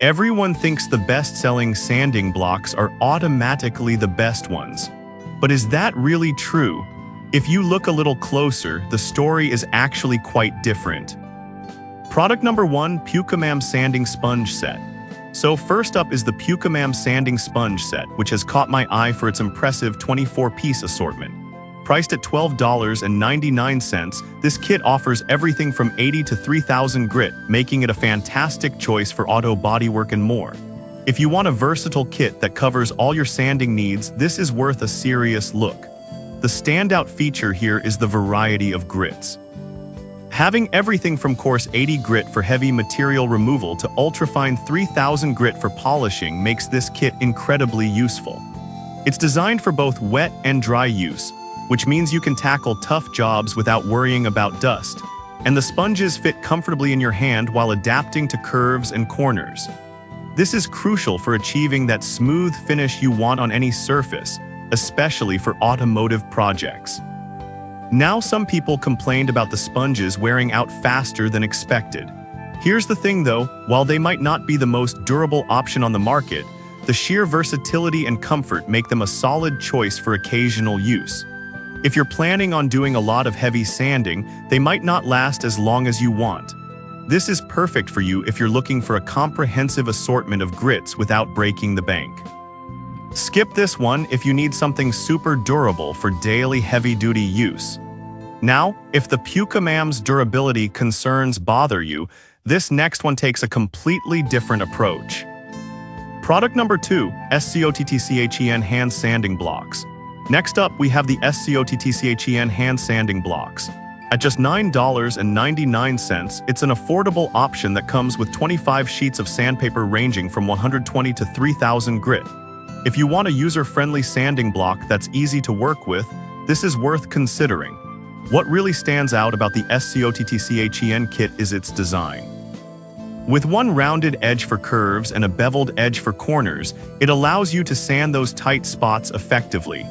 Everyone thinks the best-selling sanding blocks are automatically the best ones. But is that really true? If you look a little closer, the story is actually quite different. Product number 1, Pukamam Sanding Sponge Set. So first up is the Pukamam Sanding Sponge Set, which has caught my eye for its impressive 24-piece assortment. Priced at $12.99, this kit offers everything from 80 to 3000 grit, making it a fantastic choice for auto bodywork and more. If you want a versatile kit that covers all your sanding needs, this is worth a serious look. The standout feature here is the variety of grits. Having everything from coarse 80 grit for heavy material removal to ultrafine 3000 grit for polishing makes this kit incredibly useful. It's designed for both wet and dry use, which means you can tackle tough jobs without worrying about dust, and the sponges fit comfortably in your hand while adapting to curves and corners. This is crucial for achieving that smooth finish you want on any surface, especially for automotive projects. Now, some people complained about the sponges wearing out faster than expected. Here's the thing though, while they might not be the most durable option on the market, the sheer versatility and comfort make them a solid choice for occasional use. If you're planning on doing a lot of heavy sanding, they might not last as long as you want. This is perfect for you if you're looking for a comprehensive assortment of grits without breaking the bank. Skip this one if you need something super durable for daily heavy-duty use. Now, if the Pukamam's durability concerns bother you, this next one takes a completely different approach. Product number 2, SCOTTCHEN Hand Sanding Blocks. Next up, we have the SCOTTCHEN Hand Sanding Blocks. At just $9.99, it's an affordable option that comes with 25 sheets of sandpaper ranging from 120 to 3000 grit. If you want a user-friendly sanding block that's easy to work with, this is worth considering. What really stands out about the SCOTTCHEN kit is its design. With one rounded edge for curves and a beveled edge for corners, it allows you to sand those tight spots effectively.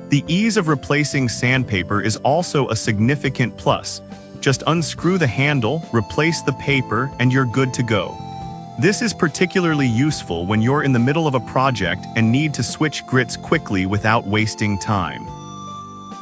The ease of replacing sandpaper is also a significant plus. Just unscrew the handle, replace the paper, and you're good to go. This is particularly useful when you're in the middle of a project and need to switch grits quickly without wasting time.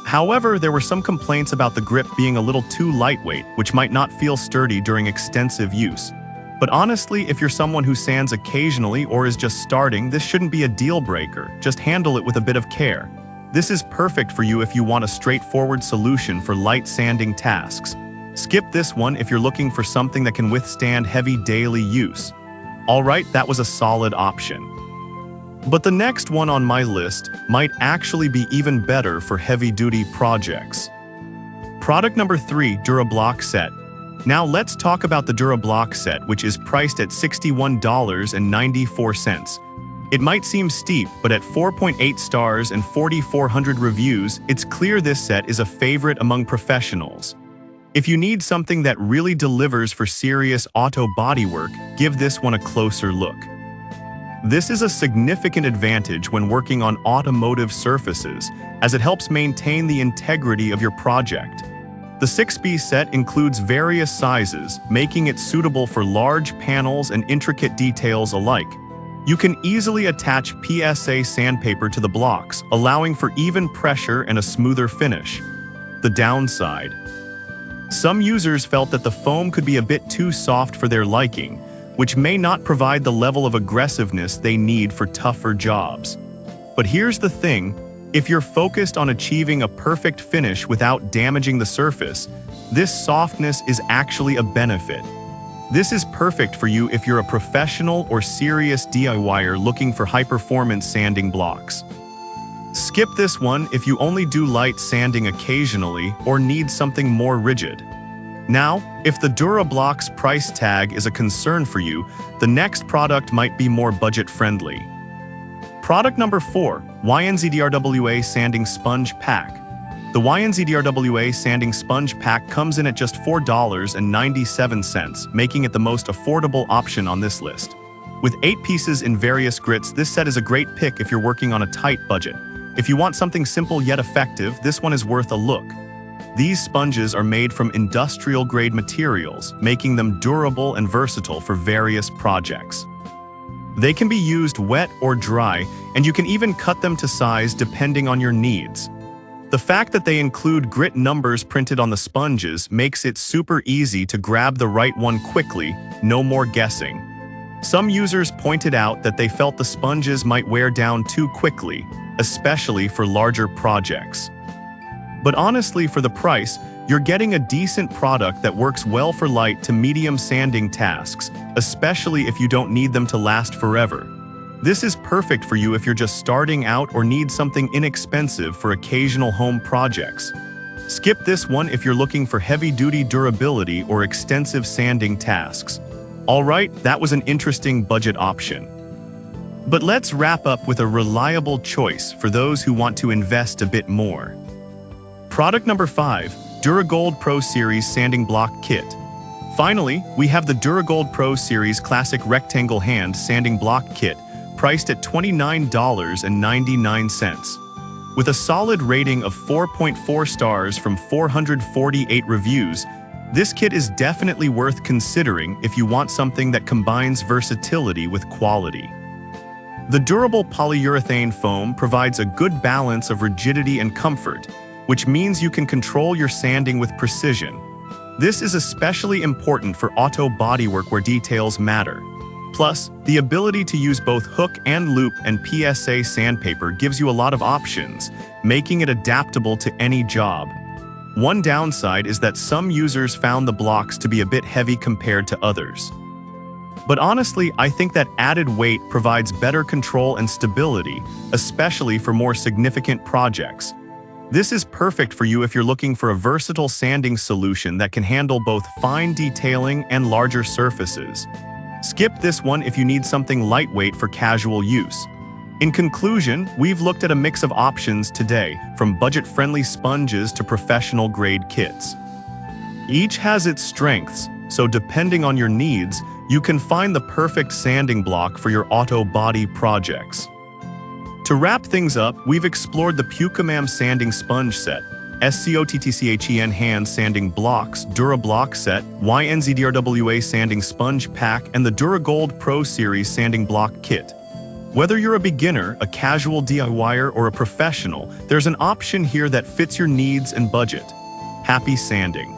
However, there were some complaints about the grip being a little too lightweight, which might not feel sturdy during extensive use. But honestly, if you're someone who sands occasionally or is just starting, this shouldn't be a deal breaker. Just handle it with a bit of care. This is perfect for you if you want a straightforward solution for light sanding tasks. Skip this one if you're looking for something that can withstand heavy daily use. Alright, that was a solid option. But the next one on my list might actually be even better for heavy-duty projects. Product number 3, DuraBlock Set. Now let's talk about the DuraBlock Set, which is priced at $61.94. It might seem steep, but at 4.8 stars and 4,400 reviews, it's clear this set is a favorite among professionals. If you need something that really delivers for serious auto bodywork, give this one a closer look. This is a significant advantage when working on automotive surfaces, as it helps maintain the integrity of your project. The 6-piece set includes various sizes, making it suitable for large panels and intricate details alike. You can easily attach PSA sandpaper to the blocks, allowing for even pressure and a smoother finish. The downside. Some users felt that the foam could be a bit too soft for their liking, which may not provide the level of aggressiveness they need for tougher jobs. But here's the thing, if you're focused on achieving a perfect finish without damaging the surface, this softness is actually a benefit. This is perfect for you if you're a professional or serious DIYer looking for high-performance sanding blocks. Skip this one if you only do light sanding occasionally or need something more rigid. Now, if the DuraBlock's price tag is a concern for you, the next product might be more budget-friendly. Product number 4, YNZDRWA Sanding Sponge Pack. The YNZDRWA Sanding Sponge Pack comes in at just $4.97, making it the most affordable option on this list. With 8 pieces in various grits, this set is a great pick if you're working on a tight budget. If you want something simple yet effective, this one is worth a look. These sponges are made from industrial-grade materials, making them durable and versatile for various projects. They can be used wet or dry, and you can even cut them to size depending on your needs. The fact that they include grit numbers printed on the sponges makes it super easy to grab the right one quickly, no more guessing. Some users pointed out that they felt the sponges might wear down too quickly, especially for larger projects. But honestly, for the price, you're getting a decent product that works well for light to medium sanding tasks, especially if you don't need them to last forever. This is perfect for you if you're just starting out or need something inexpensive for occasional home projects. Skip this one if you're looking for heavy-duty durability or extensive sanding tasks. Alright, that was an interesting budget option. But let's wrap up with a reliable choice for those who want to invest a bit more. Product number 5, Duragold Pro Series Sanding Block Kit. Finally, we have the Duragold Pro Series Classic Rectangle Hand Sanding Block Kit, priced at $29.99. With a solid rating of 4.4 stars from 448 reviews, this kit is definitely worth considering if you want something that combines versatility with quality. The durable polyurethane foam provides a good balance of rigidity and comfort, which means you can control your sanding with precision. This is especially important for auto bodywork where details matter. Plus, the ability to use both hook and loop and PSA sandpaper gives you a lot of options, making it adaptable to any job. One downside is that some users found the blocks to be a bit heavy compared to others. But honestly, I think that added weight provides better control and stability, especially for more significant projects. This is perfect for you if you're looking for a versatile sanding solution that can handle both fine detailing and larger surfaces. Skip this one if you need something lightweight for casual use. In conclusion, we've looked at a mix of options today, from budget-friendly sponges to professional-grade kits. Each has its strengths, so depending on your needs, you can find the perfect sanding block for your auto body projects. To wrap things up, we've explored the Pucamam Sanding Sponge Set, SCOTTCHEN Hand Sanding Blocks, DuraBlock Set, YNZDRWA Sanding Sponge Pack, and the Duragold Pro Series Sanding Block Kit. Whether you're a beginner, a casual DIYer, or a professional, there's an option here that fits your needs and budget. Happy sanding!